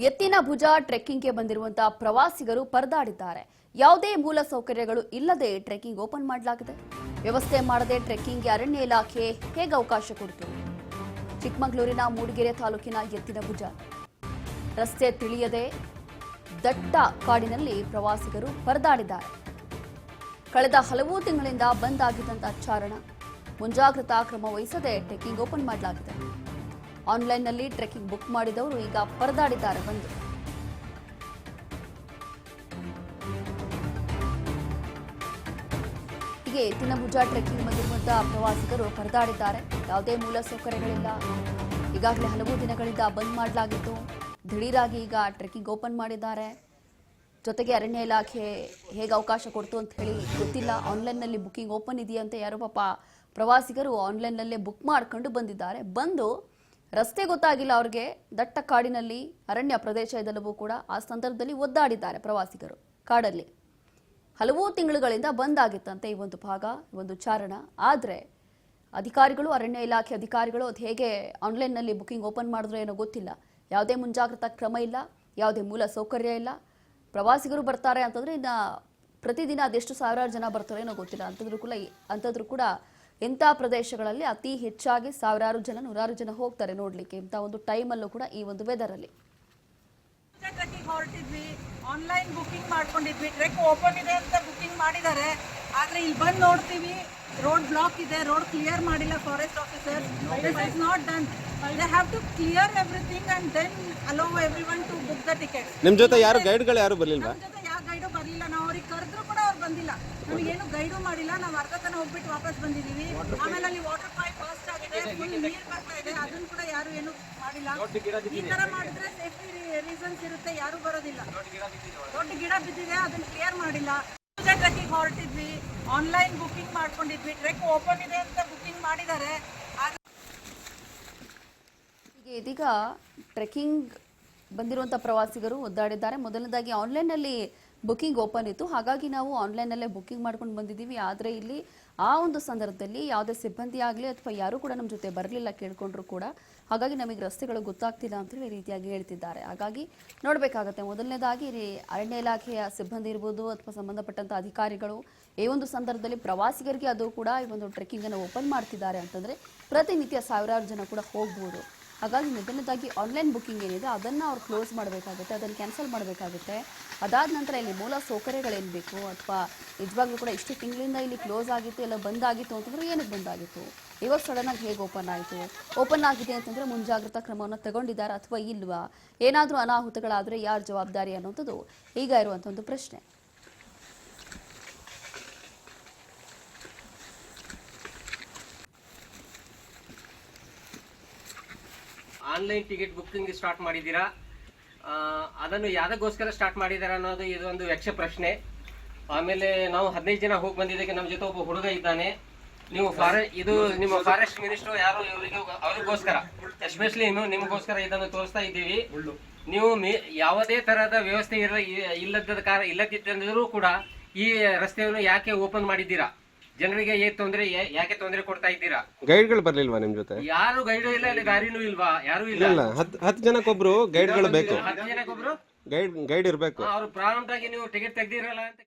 ಎತ್ತಿನ ಭುಜ ಟ್ರೆಕ್ಕಿಂಗ್ಗೆ ಬಂದಿರುವಂತಹ ಪ್ರವಾಸಿಗರು ಪರದಾಡಿದ್ದಾರೆ. ಯಾವುದೇ ಮೂಲ ಸೌಕರ್ಯಗಳು ಇಲ್ಲದೆ ಟ್ರೆಕ್ಕಿಂಗ್ ಓಪನ್ ಮಾಡಲಾಗಿದೆ. ವ್ಯವಸ್ಥೆ ಮಾಡದೆ ಟ್ರೆಕ್ಕಿಂಗ್ಗೆ ಅರಣ್ಯ ಇಲಾಖೆ ಹೇಗೆ ಅವಕಾಶ ಕೊಡ್ತು? ಚಿಕ್ಕಮಗಳೂರಿನ ಮೂಡಿಗೆರೆ ತಾಲೂಕಿನ ಎತ್ತಿನ ಭುಜ ರಸ್ತೆ ತಿಳಿಯದೆ ದಟ್ಟ ಕಾಡಿನಲ್ಲಿ ಪ್ರವಾಸಿಗರು ಪರದಾಡಿದ್ದಾರೆ. ಕಳೆದ ಹಲವು ತಿಂಗಳಿಂದ ಬಂದ್ ಆಗಿದ್ದಂತಹ ಚಾರಣ ಮುಂಜಾಗ್ರತಾ ಕ್ರಮ ವಹಿಸದೆ ಟ್ರೆಕ್ಕಿಂಗ್ ಓಪನ್ ಮಾಡಲಾಗಿದೆ. ಆನ್ಲೈನ್ನಲ್ಲಿ ಟ್ರೆಕ್ಕಿಂಗ್ ಬುಕ್ ಮಾಡಿದವರು ಈಗ ಪರದಾಡಿದ್ದಾರೆ. ಬಂದು ಹೀಗೆ ಎತ್ತಿನ ಭುಜ ಟ್ರೆಕ್ಕಿಂಗ್ ಬಂದಿರುವಂತಹ ಪ್ರವಾಸಿಗರು ಪರದಾಡಿದ್ದಾರೆ. ಯಾವುದೇ ಮೂಲ ಸೌಕರ್ಯಗಳಿಲ್ಲ. ಈಗಾಗಲೇ ಹಲವು ದಿನಗಳಿಂದ ಬಂದ್ ಮಾಡಲಾಗಿತ್ತು. ದಿಢೀರಾಗಿ ಈಗ ಟ್ರೆಕ್ಕಿಂಗ್ ಓಪನ್ ಮಾಡಿದ್ದಾರೆ. ಜೊತೆಗೆ ಅರಣ್ಯ ಇಲಾಖೆ ಹೇಗೆ ಅವಕಾಶ ಕೊಡ್ತು ಅಂತ ಹೇಳಿ ಗೊತ್ತಿಲ್ಲ. ಆನ್ಲೈನ್ನಲ್ಲಿ ಬುಕ್ಕಿಂಗ್ ಓಪನ್ ಇದೆಯಂತೆ. ಯಾರೋ ಪಾಪ ಪ್ರವಾಸಿಗರು ಆನ್ಲೈನ್ನಲ್ಲೇ ಬುಕ್ ಮಾಡ್ಕೊಂಡು ಬಂದಿದ್ದಾರೆ. ಬಂದು ರಸ್ತೆ ಗೊತ್ತಾಗಿಲ್ಲ ಅವ್ರಿಗೆ. ದಟ್ಟ ಕಾಡಿನಲ್ಲಿ ಅರಣ್ಯ ಪ್ರದೇಶ ಇದೆಲ್ಲವೂ ಕೂಡ ಆ ಸಂದರ್ಭದಲ್ಲಿ ಒದ್ದಾಡಿದ್ದಾರೆ ಪ್ರವಾಸಿಗರು. ಕಾಡಲ್ಲಿ ಹಲವು ತಿಂಗಳುಗಳಿಂದ ಬಂದ್ ಆಗಿತ್ತಂತೆ ಈ ಒಂದು ಭಾಗ, ಈ ಒಂದು ಚಾರಣ. ಆದರೆ ಅಧಿಕಾರಿಗಳು, ಅರಣ್ಯ ಇಲಾಖೆ ಅಧಿಕಾರಿಗಳು ಅದು ಹೇಗೆ ಆನ್ಲೈನ್ನಲ್ಲಿ ಬುಕ್ಕಿಂಗ್ ಓಪನ್ ಮಾಡಿದ್ರು ಏನೋ ಗೊತ್ತಿಲ್ಲ. ಯಾವುದೇ ಮುಂಜಾಗ್ರತಾ ಕ್ರಮ ಇಲ್ಲ, ಯಾವುದೇ ಮೂಲ ಸೌಕರ್ಯ ಇಲ್ಲ. ಪ್ರವಾಸಿಗರು ಬರ್ತಾರೆ ಅಂತಂದ್ರೆ ಇನ್ನು ಪ್ರತಿದಿನ ಅದೆಷ್ಟು ಸಾವಿರಾರು ಜನ ಬರ್ತಾರೆ ಏನೋ ಗೊತ್ತಿಲ್ಲ. ಅಂಥದ್ರೂ ಕೂಡ ಇಂಥ ಪ್ರದೇಶಗಳಲ್ಲಿ ಅತಿ ಹೆಚ್ಚಾಗಿ ಸಾವಿರಾರು ಜನ, ನೂರಾರು ಜನ ಹೋಗ್ತಾರೆ ನೋಡ್ಲಿಕ್ಕೆ ಇಂಥ ಒಂದು ಟೈಮಲ್ಲೂ ಕೂಡ, ಈ ಒಂದು ವೆದರ್ ಅಲ್ಲಿ. ಹೊರಟಿದ್ವಿ, ಆನ್ಲೈನ್ ಬುಕಿಂಗ್ ಮಾಡ್ಕೊಂಡಿದ್ವಿ. ಟ್ರೆಕ್ ಓಪನ್ ಇದೆ ಅಂತ ಬುಕಿಂಗ್ ಮಾಡಿದ್ದಾರೆ. ಆದ್ರೆ ಇಲ್ಲಿ ಬಂದು ನೋಡ್ತೀವಿ, ರೋಡ್ ಬ್ಲಾಕ್ ಇದೆ. ರೋಡ್ ಕ್ಲಿಯರ್ ಮಾಡಿಲ್ಲ forest officer. This is not done. They have to clear everything and then allow everyone to book the ticket. ನಿಮ್ಮ ಜೊತೆ ಯಾರು ಗೈಡ್ಗಳು ಯಾರು ಬರಲಿಲ್ವಾ? ನಮ್ಮ ಜೊತೆ ಯಾವ ಗೈಡು ಬರಲಿಲ್ಲ. ನಾವು ಅವ್ರಿಗೆ ಕರೆದ್ರು ಕೂಡ ಅವ್ರು ಬಂದಿಲ್ಲ. ನಮಗೇನು ಗೈಡು ಮಾಡಿಲ್ಲ. ನಾವು ಅರ್ಧ ತನ ಹೋಗ್ಬಿಟ್ಟು ವಾಪಸ್ ಬಂದಿದ್ದೀವಿ. ಆಮೇಲೆ ಅಲ್ಲಿ ವಾಟರ್ ಪೈಪ್ ಬರ್ಸ್ಟ್ ಆಗಿದೆ, ಫುಲ್ ನೀರು ಬರ್ತಾ ಇದೆ. ಅದನ್ನು ಕೂಡ ಯಾರು ಏನು ಮಾಡಿಲ್ಲ. ಈ ತರ ಮಾಡಿದ್ರೆ ಸೇಫ್ಟಿ ರೀಸನ್ಸ್ ಇರುತ್ತೆ, ಯಾರು ಬರೋದಿಲ್ಲ. ದೊಡ್ಡ ಗಿಡ ಬಿದ್ದಿದೆ, ಅದನ್ನ ಕ್ಲಿಯರ್ ಮಾಡಿಲ್ಲ. ಟ್ರೆಕ್ಕಿಂಗ್ ಹೊರಟಿದ್ವಿ, ಆನ್ಲೈನ್ ಬುಕಿಂಗ್ ಮಾಡ್ಕೊಂಡಿದ್ವಿ. ಟ್ರೆಕ್ ಓಪನ್ ಇದೆ ಅಂತ ಬುಕಿಂಗ್ ಮಾಡಿದ್ದಾರೆ. ಇದೀಗ ಟ್ರೆಕ್ಕಿಂಗ್ ಬಂದಿರುವಂತಹ ಪ್ರವಾಸಿಗರು ಒದ್ದಾಡಿದ್ದಾರೆ. ಮೊದಲನೇದಾಗಿ ಆನ್ಲೈನ್ನಲ್ಲಿ ಬುಕಿಂಗ್ ಓಪನ್ ಇತ್ತು, ಹಾಗಾಗಿ ನಾವು ಆನ್ಲೈನಲ್ಲೇ ಬುಕಿಂಗ್ ಮಾಡ್ಕೊಂಡು ಬಂದಿದ್ದೀವಿ. ಆದರೆ ಇಲ್ಲಿ ಆ ಒಂದು ಸಂದರ್ಭದಲ್ಲಿ ಯಾವುದೇ ಸಿಬ್ಬಂದಿ ಆಗಲಿ ಅಥವಾ ಯಾರೂ ಕೂಡ ನಮ್ಮ ಜೊತೆ ಬರಲಿಲ್ಲ, ಕೇಳ್ಕೊಂಡ್ರು ಕೂಡ. ಹಾಗಾಗಿ ನಮಗೆ ರಸ್ತೆಗಳು ಗೊತ್ತಾಗ್ತಿಲ್ಲ ಅಂತೇಳಿ ಈ ರೀತಿಯಾಗಿ ಹೇಳ್ತಿದ್ದಾರೆ. ಹಾಗಾಗಿ ನೋಡಬೇಕಾಗತ್ತೆ. ಮೊದಲನೇದಾಗಿ ಅರಣ್ಯ ಇಲಾಖೆಯ ಸಿಬ್ಬಂದಿ ಇರ್ಬೋದು ಅಥವಾ ಸಂಬಂಧಪಟ್ಟಂಥ ಅಧಿಕಾರಿಗಳು ಈ ಒಂದು ಸಂದರ್ಭದಲ್ಲಿ ಪ್ರವಾಸಿಗರಿಗೆ ಅದು ಕೂಡ ಈ ಒಂದು ಟ್ರೆಕ್ಕಿಂಗನ್ನು ಓಪನ್ ಮಾಡ್ತಿದ್ದಾರೆ ಅಂತಂದರೆ ಪ್ರತಿನಿತ್ಯ ಸಾವಿರಾರು ಜನ ಕೂಡ ಹೋಗ್ಬೋದು. ಹಾಗಾಗಿ ಮೊದಲನೇದಾಗಿ ಆನ್ಲೈನ್ ಬುಕ್ಕಿಂಗ್ ಏನಿದೆ ಅದನ್ನು ಅವ್ರು ಕ್ಲೋಸ್ ಮಾಡಬೇಕಾಗುತ್ತೆ, ಅದನ್ನು ಕ್ಯಾನ್ಸಲ್ ಮಾಡಬೇಕಾಗುತ್ತೆ. ಅದಾದ ನಂತರ ಇಲ್ಲಿ ಮೂಲ ಸೌಕರ್ಯಗಳೇನು ಬೇಕು, ಅಥವಾ ನಿಜವಾಗ್ಲೂ ಕೂಡ ಇಷ್ಟು ತಿಂಗಳಿಂದ ಇಲ್ಲಿ ಕ್ಲೋಸ್ ಆಗಿತ್ತು, ಎಲ್ಲ ಬಂದಾಗಿತ್ತು ಅಂತಂದರೆ ಏನಕ್ಕೆ ಬಂದಾಗಿತ್ತು, ಇವಾಗ ಸಡನ್ನಾಗಿ ಹೇಗೆ ಓಪನ್ ಆಯಿತು, ಓಪನ್ ಆಗಿದೆ ಅಂತಂದರೆ ಮುಂಜಾಗ್ರತಾ ಕ್ರಮವನ್ನು ತಗೊಂಡಿದ್ದಾರೆ ಅಥವಾ ಇಲ್ವಾ, ಏನಾದರೂ ಅನಾಹುತಗಳಾದರೆ ಯಾರು ಜವಾಬ್ದಾರಿ ಅನ್ನೋಂಥದ್ದು ಈಗ ಇರುವಂಥ ಒಂದು ಪ್ರಶ್ನೆ. ಆನ್ಲೈನ್ ಟಿಕೆಟ್ ಬುಕ್ಕಿಂಗ್ ಸ್ಟಾರ್ಟ್ ಮಾಡಿದ್ದೀರಾ, ಅದನ್ನು ಯಾವುದಕ್ಕೋಸ್ಕರ ಸ್ಟಾರ್ಟ್ ಮಾಡಿದಾರ ಅನ್ನೋದು ಇದೊಂದು ಯಕ್ಷ ಪ್ರಶ್ನೆ. ಆಮೇಲೆ ನಾವು 15 ಜನ ಹೋಗಿ ಬಂದಿದ್ದಕ್ಕೆ ನಮ್ಮ ಜೊತೆ ಒಬ್ಬ ಹುಡುಗ ಇದ್ದಾನೆ. ನೀವು ನಿಮ್ಮ ಫಾರೆಸ್ಟ್ ಮಿನಿಸ್ಟರ್ ಯಾರು, ಅವ್ರಿಗೋಸ್ಕರ ಎಸ್ಪೆಷಲಿ ನಿಮಗೋಸ್ಕರ ಇದನ್ನು ತೋರಿಸ್ತಾ ಇದ್ದೀವಿ. ನೀವು ಯಾವುದೇ ತರಹದ ವ್ಯವಸ್ಥೆ ಇಲ್ಲದಿದ್ದರೂ ಕೂಡ ಈ ರಸ್ತೆಯನ್ನು ಯಾಕೆ ಓಪನ್ ಮಾಡಿದ್ದೀರಾ? ಜನರಿಗೆ ಯಾಕೆ ತೊಂದರೆ ಕೊಡ್ತಾ ಇದ್ದೀರಾ? ಗೈಡ್ಗಳು ಬರ್ಲಿಲ್ವಾ ನಿಮ್ ಜೊತೆ? ಯಾರು ಗೈಡ್ ಇಲ್ಲ, ಇಲ್ಲಿ ದಾರಿನೂ ಇಲ್ವಾ? ಯಾರು ಇಲ್ಲ. 10 ಜನಕ್ಕೊಬ್ರು ಗೈಡ್ಗಳು ಬೇಕು. 10 ಜನಕ್ಕೊಬ್ರು ಗೈಡ್ ಇರ್ಬೇಕು. ಅವ್ರು ಪ್ರಾರಂಭವಾಗಿ ನೀವು ಟಿಕೆಟ್ ತೆಗ್ದಿರಲ್ಲ ಅಂತ